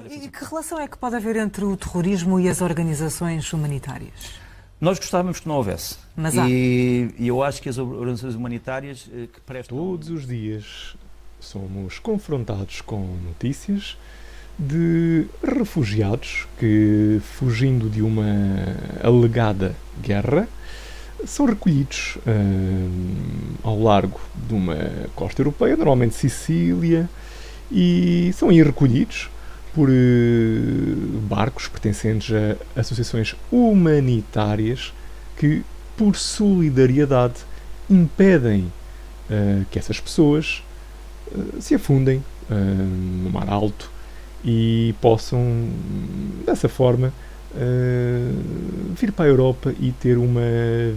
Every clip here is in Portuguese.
E que relação é que pode haver entre o terrorismo e as organizações humanitárias? Nós gostávamos que não houvesse. Mas há. E eu acho que as organizações humanitárias que prestam... Todos os dias somos confrontados com notícias de refugiados que, fugindo de uma alegada guerra, são recolhidos ao largo de uma costa europeia, normalmente Sicília, e são aí recolhidos por barcos pertencentes a associações humanitárias que, por solidariedade, impedem que essas pessoas se afundem no mar alto e possam, dessa forma, vir para a Europa e ter uma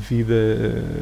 vida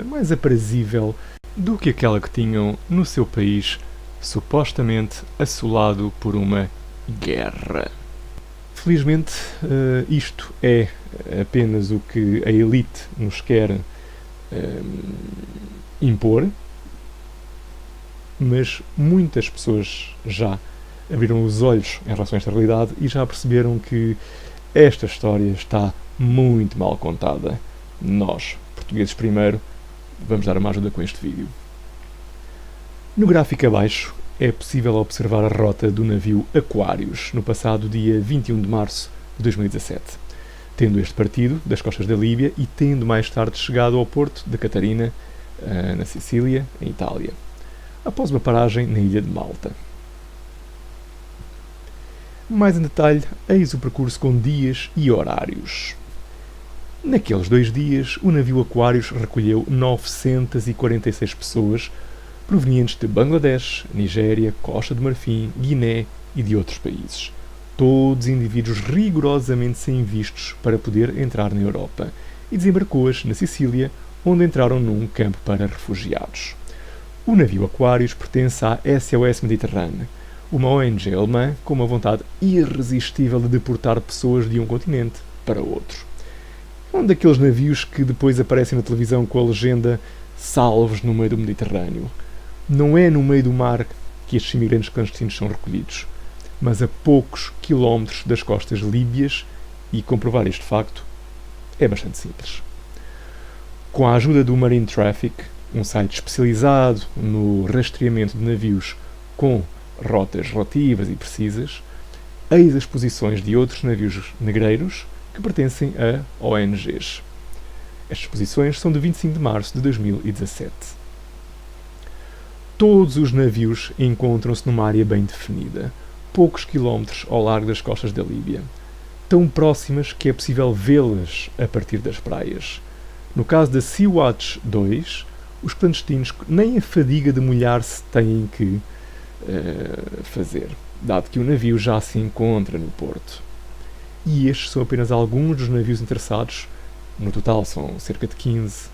mais aprazível do que aquela que tinham no seu país, supostamente assolado por uma guerra. Felizmente, isto é apenas o que a elite nos quer impor, mas muitas pessoas já abriram os olhos em relação a esta realidade e já perceberam que esta história está muito mal contada. Nós, portugueses primeiro, vamos dar uma ajuda com este vídeo. No gráfico abaixo é possível observar a rota do navio Aquarius no passado dia 21 de março de 2017, tendo este partido das costas da Líbia e tendo mais tarde chegado ao porto de Catarina, na Sicília, em Itália, após uma paragem na ilha de Malta. Mais em detalhe, eis o percurso com dias e horários. Naqueles 2 dias, o navio Aquarius recolheu 946 pessoas provenientes de Bangladesh, Nigéria, Costa do Marfim, Guiné e de outros países. Todos indivíduos rigorosamente sem vistos para poder entrar na Europa, e desembarcou-as na Sicília, onde entraram num campo para refugiados. O navio Aquarius pertence à SOS Mediterrâneo, uma ONG alemã com uma vontade irresistível de deportar pessoas de um continente para outro. É um daqueles navios que depois aparecem na televisão com a legenda "Salvos no meio do Mediterrâneo". Não é no meio do mar que estes imigrantes clandestinos são recolhidos, mas a poucos quilómetros das costas líbias, e comprovar este facto é bastante simples. Com a ajuda do Marine Traffic, um site especializado no rastreamento de navios com rotas relativas e precisas, eis as posições de outros navios negreiros que pertencem a ONGs. Estas posições são de 25 de março de 2017. Todos os navios encontram-se numa área bem definida, poucos quilómetros ao largo das costas da Líbia, tão próximas que é possível vê-las a partir das praias. No caso da Sea-Watch 2, os clandestinos nem a fadiga de molhar-se têm que fazer, dado que o navio já se encontra no porto. E estes são apenas alguns dos navios interessados, no total são cerca de 15.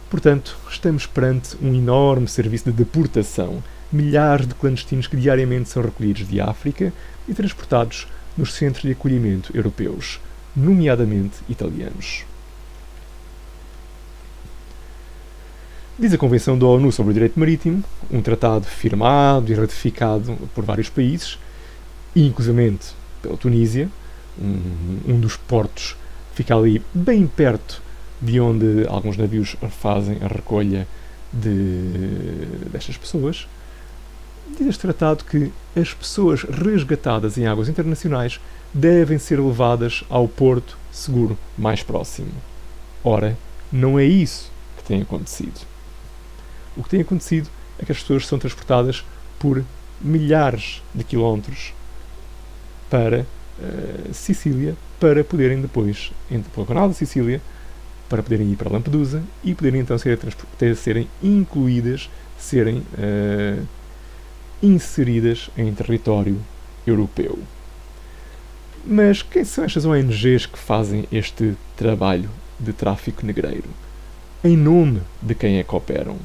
Portanto, estamos perante um enorme serviço de deportação, milhares de clandestinos que diariamente são recolhidos de África e transportados nos centros de acolhimento europeus, nomeadamente italianos. Diz a Convenção da ONU sobre o Direito Marítimo, um tratado firmado e ratificado por vários países, inclusivamente pela Tunísia, um dos portos fica ali bem perto de onde alguns navios fazem a recolha destas pessoas. Diz este tratado que as pessoas resgatadas em águas internacionais devem ser levadas ao porto seguro mais próximo. Ora, não é isso que tem acontecido. O que tem acontecido é que as pessoas são transportadas por milhares de quilómetros para Sicília, para poderem depois, pelo canal da Sicília, para poderem ir para Lampedusa e poderem então serem incluídas, serem inseridas em território europeu. Mas quem são estas ONGs que fazem este trabalho de tráfico negreiro? Em nome de quem é que operam?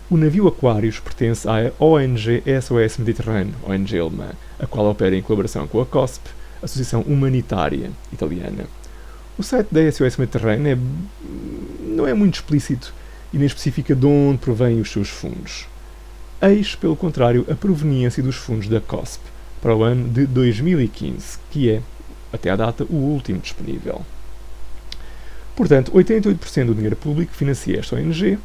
O navio Aquarius pertence à ONG SOS Mediterrâneo, ONG alemã, a qual opera em colaboração com a COSP, Associação Humanitária Italiana. O site da SOS Mediterrâneo não é muito explícito e nem especifica de onde provêm os seus fundos. Eis, pelo contrário, a proveniência dos fundos da COSP, para o ano de 2015, que é, até à data, o último disponível. Portanto, 88% do dinheiro público financia esta ONG,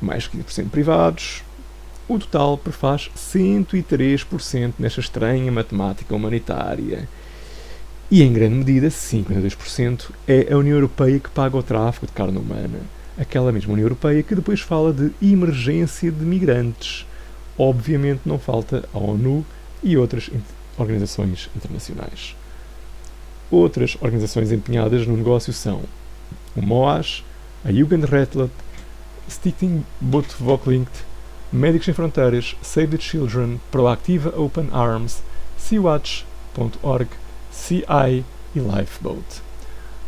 mais 15% privados. O total prefaz 103% nesta estranha matemática humanitária. E, em grande medida, 52% é a União Europeia que paga o tráfico de carne humana. Aquela mesma União Europeia que depois fala de emergência de migrantes. Obviamente não falta a ONU e outras organizações internacionais. Outras organizações empenhadas no negócio são o MOAS, a Jugendrettet, Stichting Botvolklicht, Médicos Sem Fronteiras, Save the Children, Proactiva Open Arms, Sea-Watch.org, CI e Lifeboat.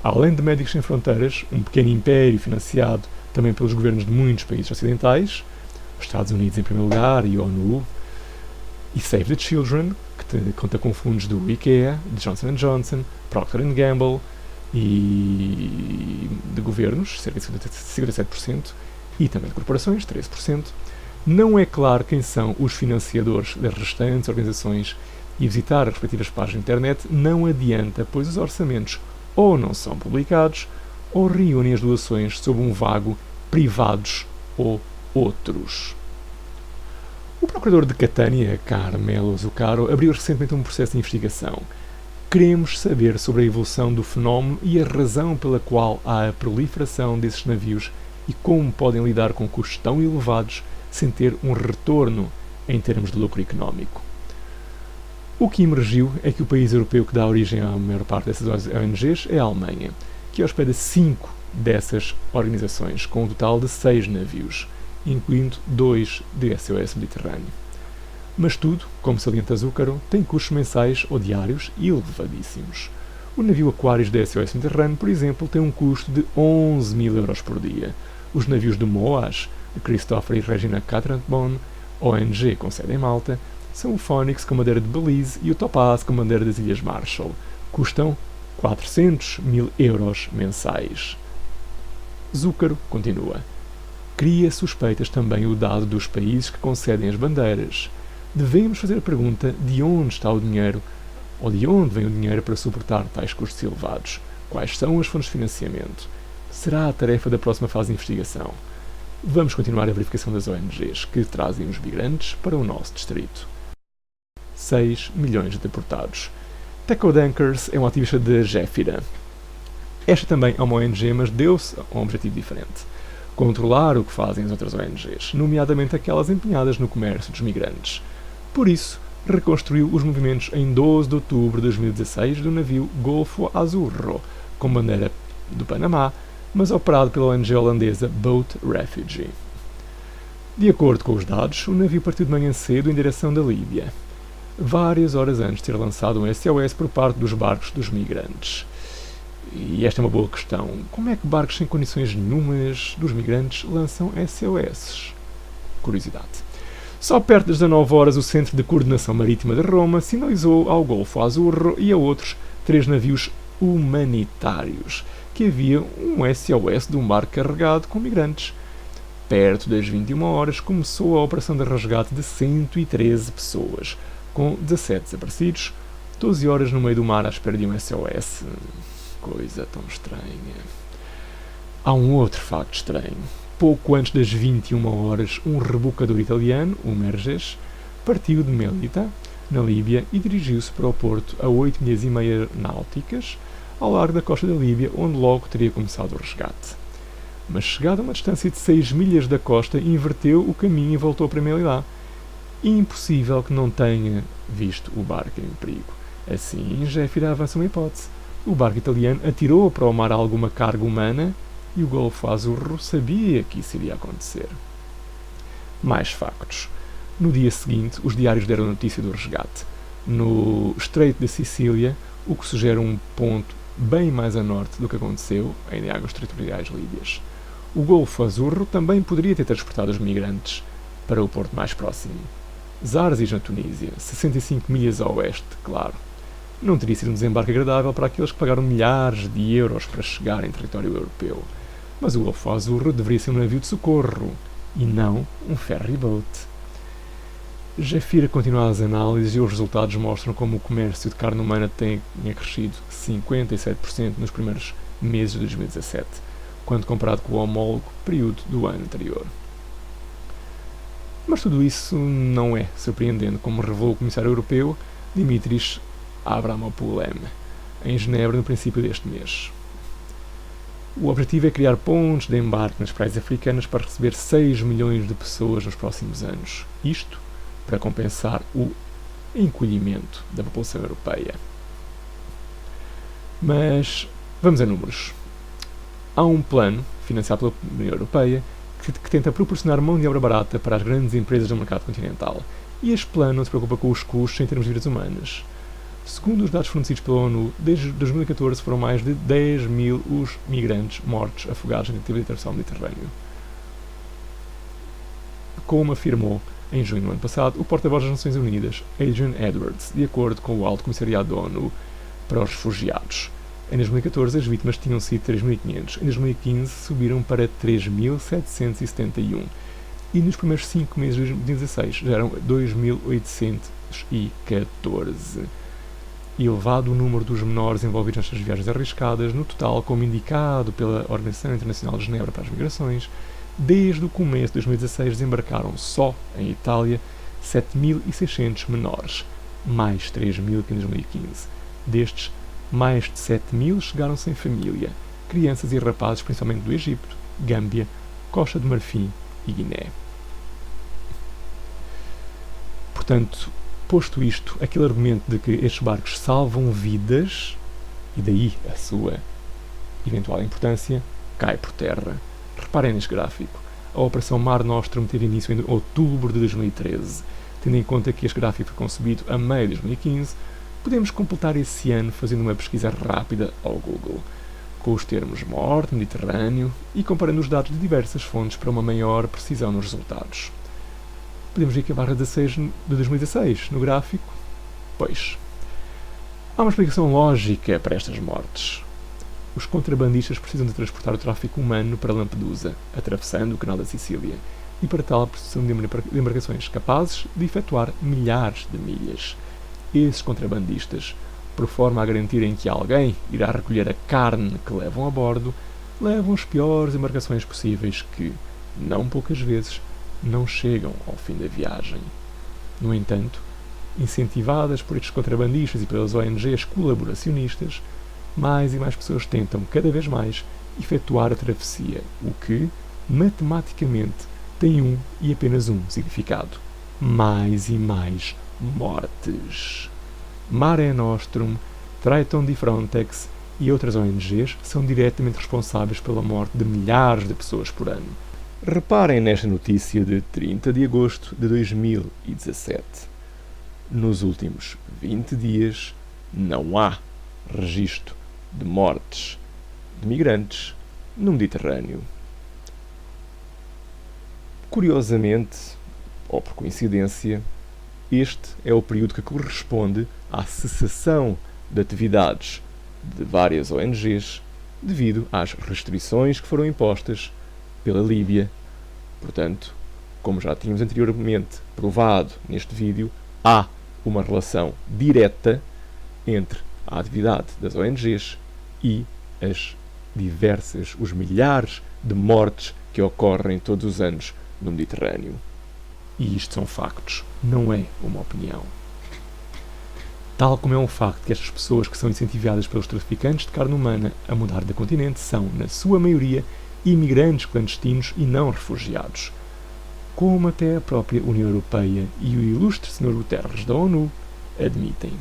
Além de Médicos Sem Fronteiras, um pequeno império financiado também pelos governos de muitos países ocidentais, os Estados Unidos em primeiro lugar e a ONU, e Save the Children, que conta com fundos do IKEA, de Johnson & Johnson, Procter & Gamble e de governos, cerca de 57%, e também de corporações, 13%. Não é claro quem são os financiadores das restantes organizações e visitar as respectivas páginas de internet não adianta, pois os orçamentos ou não são publicados ou reúnem as doações sob um vago privados ou outros. O procurador de Catânia, Carmelo Zuccaro, abriu recentemente um processo de investigação. Queremos saber sobre a evolução do fenómeno e a razão pela qual há a proliferação desses navios e como podem lidar com custos tão elevados sem ter um retorno em termos de lucro económico. O que emergiu é que o país europeu que dá origem à maior parte dessas ONGs é a Alemanha, que hospeda 5 dessas organizações, com um total de 6 navios, incluindo 2 de SOS Mediterrâneo. Mas tudo, como salienta Zuccaro, tem custos mensais ou diários elevadíssimos. O navio Aquarius da SOS Mediterrâneo, por exemplo, tem um custo de 11.000 euros por dia. Os navios do MOAS, de Christopher e Regina Catranbon, ONG com sede em Malta, são o Phoenix com bandeira de Belize e o Topaz com bandeira das Ilhas Marshall. Custam 400.000 euros mensais. Zuccaro continua. Cria suspeitas também o dado dos países que concedem as bandeiras. Devemos fazer a pergunta de onde está o dinheiro, ou de onde vem o dinheiro para suportar tais custos elevados. Quais são as fontes de financiamento? Será a tarefa da próxima fase de investigação. Vamos continuar a verificação das ONGs que trazem os migrantes para o nosso distrito. 6 milhões de deportados. Teco Dankers é um ativista da Géfira. Esta também é uma ONG, mas deu-se a um objetivo diferente. Controlar o que fazem as outras ONGs, nomeadamente aquelas empenhadas no comércio dos migrantes. Por isso, reconstruiu os movimentos em 12 de outubro de 2016 do navio Golfo Azurro, com bandeira do Panamá, mas operado pela ONG holandesa Boat Refugee. De acordo com os dados, o navio partiu de manhã cedo em direção da Líbia, várias horas antes de ter lançado um SOS por parte dos barcos dos migrantes. E esta é uma boa questão. Como é que barcos sem condições nenhumas dos migrantes lançam SOS? Curiosidade. Só perto das 19 horas, o Centro de Coordenação Marítima de Roma sinalizou ao Golfo Azurro e a outros 3 navios humanitários que havia um SOS de um barco carregado com migrantes. Perto das 21 horas, começou a operação de resgate de 113 pessoas, com 17 desaparecidos, 12 horas no meio do mar à espera de um SOS. Coisa tão estranha. Há um outro facto estranho. Pouco antes das 21 horas, um rebocador italiano, o Merges, partiu de Melita, na Líbia, e dirigiu-se para o porto a 8 milhas e meia náuticas, ao largo da costa da Líbia, onde logo teria começado o resgate. Mas, chegado a uma distância de 6 milhas da costa, inverteu o caminho e voltou para Melilla. Impossível que não tenha visto o barco em perigo. Assim, Géfira avança uma hipótese. O barco italiano atirou para o mar alguma carga humana e o Golfo Azurro sabia que isso iria acontecer. Mais factos. No dia seguinte, os diários deram notícia do resgate. No Estreito da Sicília, o que sugere um ponto bem mais a norte do que aconteceu, em águas territoriais líbias. O Golfo Azurro também poderia ter transportado os migrantes para o porto mais próximo. Zarzis, na Tunísia, 65 milhas a oeste, claro. Não teria sido um desembarque agradável para aqueles que pagaram milhares de euros para chegar em território europeu. Mas o Golfo Azurro deveria ser um navio de socorro, e não um ferry boat. Jafira continua as análises e os resultados mostram como o comércio de carne humana tinha crescido 57% nos primeiros meses de 2017, quando comparado com o homólogo período do ano anterior. Mas tudo isso não é surpreendente, como revelou o Comissário Europeu Dimitris Avramopoulos em Genebra no princípio deste mês. O objetivo é criar pontos de embarque nas praias africanas para receber 6 milhões de pessoas nos próximos anos. Isto para compensar o encolhimento da população europeia. Mas vamos a números. Há um plano, financiado pela União Europeia, que tenta proporcionar mão de obra barata para as grandes empresas do mercado continental. E este plano não se preocupa com os custos em termos de vidas humanas. Segundo os dados fornecidos pela ONU, desde 2014 foram mais de 10 mil os migrantes mortos afogados na tentativa de atravessar o Mediterrâneo. Como afirmou em junho do ano passado o porta-voz das Nações Unidas, Adrian Edwards, de acordo com o Alto Comissariado da ONU para os Refugiados. Em 2014 as vítimas tinham sido 3.500, em 2015 subiram para 3.771 e nos primeiros 5 meses de 2016 já eram 2.814. Elevado o número dos menores envolvidos nestas viagens arriscadas, no total, como indicado pela Organização Internacional de Genebra para as Migrações, desde o começo de 2016 desembarcaram só em Itália 7.600 menores, mais 3.000 que em 2015. Destes, mais de 7.000 chegaram sem família, crianças e rapazes principalmente do Egito, Gâmbia, Costa de Marfim e Guiné. Portanto, posto isto, aquele argumento de que estes barcos salvam vidas, e daí a sua eventual importância, cai por terra. Reparem neste gráfico. A Operação Mar Nostrum teve início em outubro de 2013. Tendo em conta que este gráfico foi concebido a meio de 2015, podemos completar esse ano fazendo uma pesquisa rápida ao Google, com os termos morte, Mediterrâneo, e comparando os dados de diversas fontes para uma maior precisão nos resultados. Podemos ver que a barra 16 de 2016 no gráfico. Pois, há uma explicação lógica para estas mortes. Os contrabandistas precisam de transportar o tráfico humano para Lampedusa, atravessando o canal da Sicília, e para tal precisam de embarcações capazes de efetuar milhares de milhas. Esses contrabandistas, por forma a garantirem que alguém irá recolher a carne que levam a bordo, levam as piores embarcações possíveis que, não poucas vezes, não chegam ao fim da viagem. No entanto, incentivadas por estes contrabandistas e pelas ONGs colaboracionistas, mais e mais pessoas tentam, cada vez mais, efetuar a travessia, o que, matematicamente, tem um e apenas um significado: mais e mais mortes. Mare Nostrum, Triton de Frontex e outras ONGs são diretamente responsáveis pela morte de milhares de pessoas por ano. Reparem nesta notícia de 30 de agosto de 2017. Nos últimos 20 dias não há registro de mortes de migrantes no Mediterrâneo. Curiosamente, ou por coincidência, este é o período que corresponde à cessação de atividades de várias ONGs devido às restrições que foram impostas pela Líbia. Portanto, como já tínhamos anteriormente provado neste vídeo, há uma relação direta entre a atividade das ONGs e os milhares de mortes que ocorrem todos os anos no Mediterrâneo. E isto são factos, não é uma opinião. Tal como é um facto que estas pessoas que são incentivadas pelos traficantes de carne humana a mudar de continente são, na sua maioria, imigrantes clandestinos e não refugiados, como até a própria União Europeia e o ilustre Sr. Guterres da ONU admitem.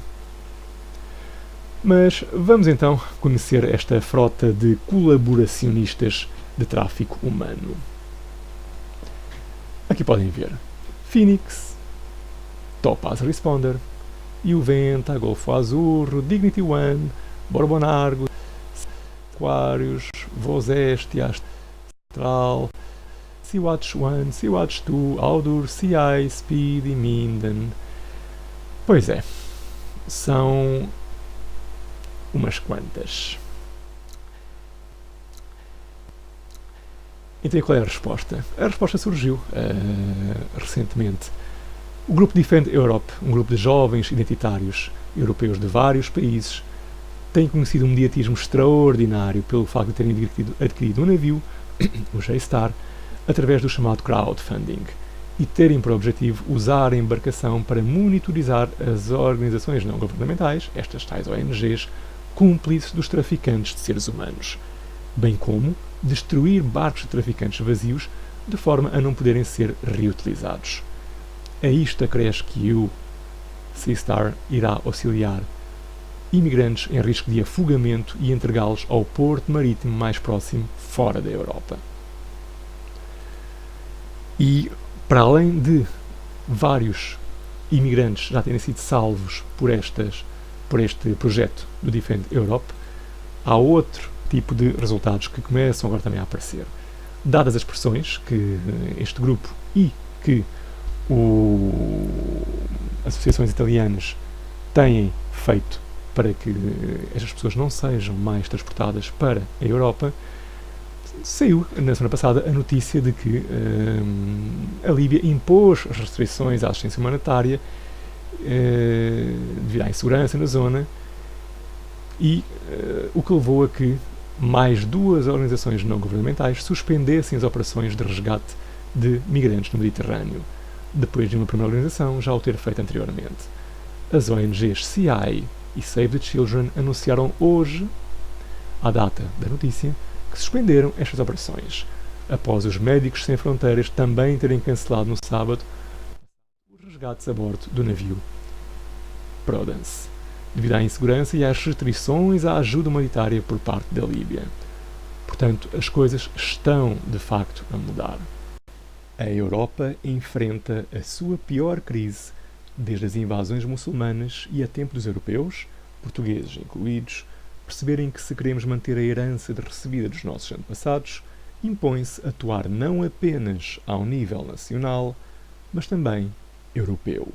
Mas vamos então conhecer esta frota de colaboracionistas de tráfico humano. Aqui podem ver Phoenix, Topaz Responder, Juventa, Golfo Azurro, Dignity One, Borbonargo, Aquarius, Vozeste, Astral, Sea-Watch 1, Sea-Watch 2, Audur, CI, Speed e Minden. Pois é, são umas quantas. Então qual é a resposta? A resposta surgiu recentemente O grupo Defend Europe, um grupo de jovens identitários europeus de vários países, tem conhecido um mediatismo extraordinário pelo facto de terem adquirido um navio, o J-Star, através do chamado crowdfunding, e terem por objetivo usar a embarcação para monitorizar as organizações não governamentais, estas tais ONGs, cúmplices dos traficantes de seres humanos, bem como destruir barcos de traficantes vazios de forma a não poderem ser reutilizados. A isto acresce que o Sea-Star irá auxiliar imigrantes em risco de afogamento e entregá-los ao porto marítimo mais próximo fora da Europa. E, para além de vários imigrantes já terem sido salvos por este projeto do Defend Europe, há outro tipo de resultados que começam agora também a aparecer. Dadas as pressões que este grupo e que associações italianas têm feito para que estas pessoas não sejam mais transportadas para a Europa, saiu na semana passada a notícia de que a Líbia impôs restrições à assistência humanitária devido à insegurança na zona, e o que levou a que mais 2 organizações não governamentais suspendessem as operações de resgate de migrantes no Mediterrâneo, depois de uma primeira organização já o ter feito anteriormente. As ONGs CI e Save the Children anunciaram hoje, à data da notícia, que suspenderam estas operações, após os Médicos Sem Fronteiras também terem cancelado no sábado os resgates a bordo do navio Prudence, devido à insegurança e às restrições à ajuda humanitária por parte da Líbia. Portanto, as coisas estão, de facto, a mudar. A Europa enfrenta a sua pior crise desde as invasões muçulmanas e a tempo dos europeus, portugueses incluídos, perceberem que se queremos manter a herança recebida dos nossos antepassados, impõe-se atuar não apenas ao nível nacional, mas também europeu.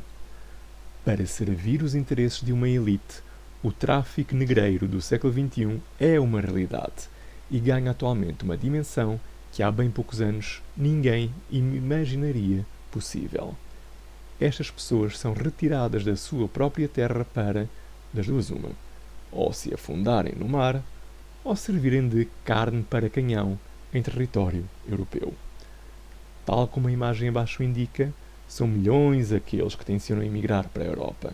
Para servir os interesses de uma elite, o tráfico negreiro do século XXI é uma realidade e ganha atualmente uma dimensão que há bem poucos anos ninguém imaginaria possível. Estas pessoas são retiradas da sua própria terra para, das duas uma, ou se afundarem no mar, ou servirem de carne para canhão em território europeu. Tal como a imagem abaixo indica, são milhões aqueles que tencionam emigrar para a Europa.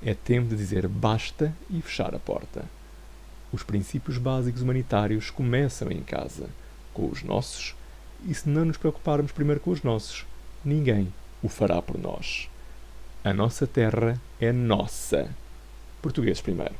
É tempo de dizer basta e fechar a porta. Os princípios básicos humanitários começam em casa, com os nossos, e se não nos preocuparmos primeiro com os nossos, ninguém o fará por nós. A nossa terra é nossa. Português primeiro.